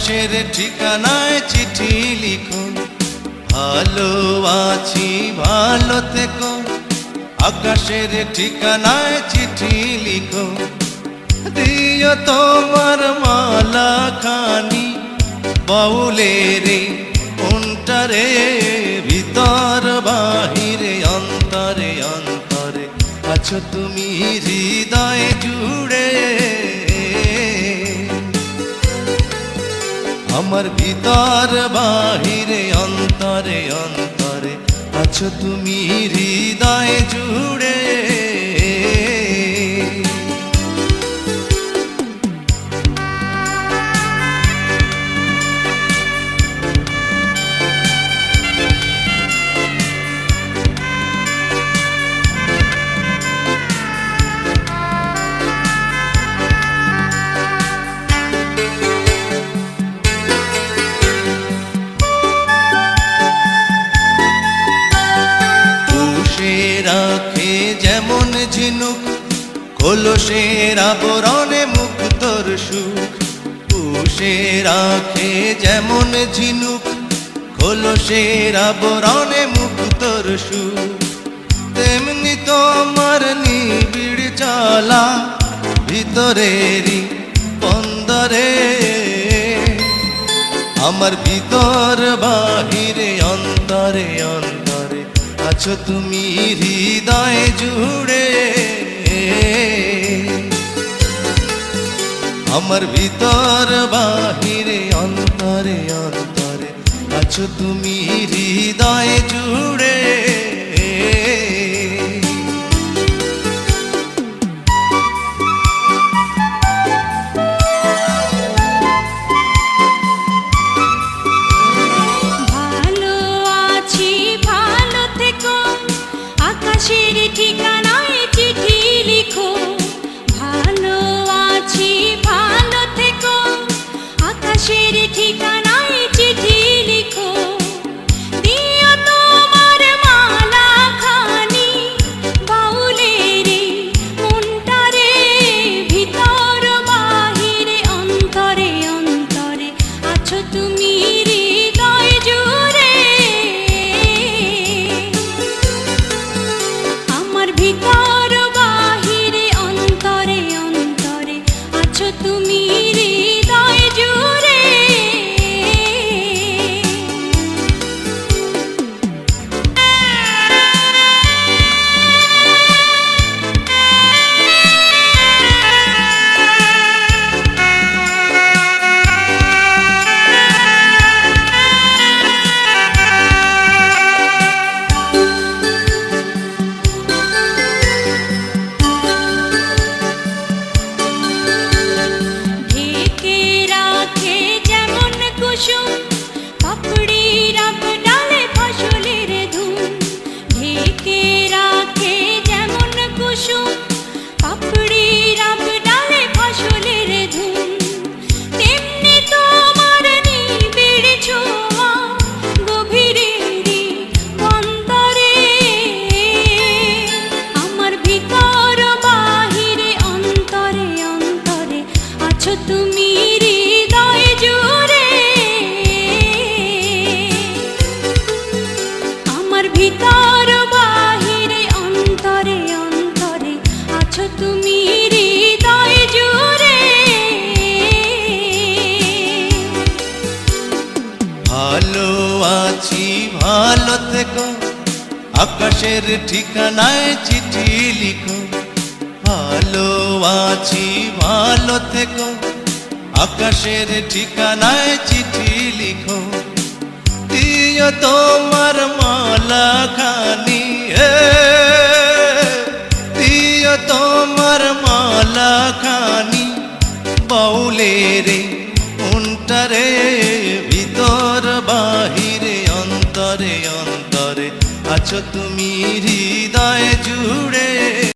আকাশের ঠিকানায় চিঠি লিখো, ভালো আছি ভালো থেকো। আকাশের ঠিকানায় চিঠি লিখো, দিও তোমার মালা খানি বাউলের মনটারে, ভিতর বাহিরে অন্তরে অন্তরে আছো তুমি হৃদয়ে জুড়ে। আমার ভিতর বাহিরে অন্তরে অন্তরে আছো তুমি হৃদয়ে জুড়ে। রাখে যেমন ঝিনুক কলসের আবরণে মুক্তর সুখ, পুষে রাখে যেমন ঝিনুক কলসের আবরণে মুক্তর সুখ, তেমনি তোমার নিবিড় চলা ভিতরেরই বন্দরে। আমার ভিতর বাহিরে অন্তরে অন্তরে আছো তুমি হৃদয়ে জুড়ে। আমার ভিতর বাহিরে অন্তরে অন্তরে আছো তুমি হৃদয়ে জুড়ে। আকাশের ঠিকানায় চিঠি লিখো, ভালো আছি ভালো থেকো। আকাশের ঠিকানায় চিঠি লিখো, দিও তোমার মালা খানি বাউলের মনটারে, ভিতর বাহিরে অন্তরে অন্তরে আছো তুমি হৃদয় জুড়ে। ভিতর বাহিরে অন্তরে অন্তরে আছো তুমি হৃদয় জুড়ে। পাপড়ি রাব ডালে ফসলের ধুম, ঢেকে রাখে যেমন কুসুম। পাপড়ি রাব ডালে ফসলের ধুম, তেমনি তোমার নিবিড় ছোঁয়া গভীরেরই বন্দরে। আমার ভিতর বাহিরে অন্তরে অন্তরে আছো তুমি হৃদয় জুড়ে। ভিতর বাহিরে অন্তরে অন্তরে আছো তুমি হৃদয় জুড়ে। ভালো আছি ভালো থেকো, আকাশের ঠিকানায় চিঠি লিখো। ভালো আছি ভালো থেকো, আকাশের ঠিকানায় চিঠি লিখো, দিও তোমার মালা খানি, দিও তোমার মালা খানি বাউলের মনটারে, ভিতর বাহিরে অন্তরে অন্তরে আছো তুমি হৃদয়ে জুড়ে।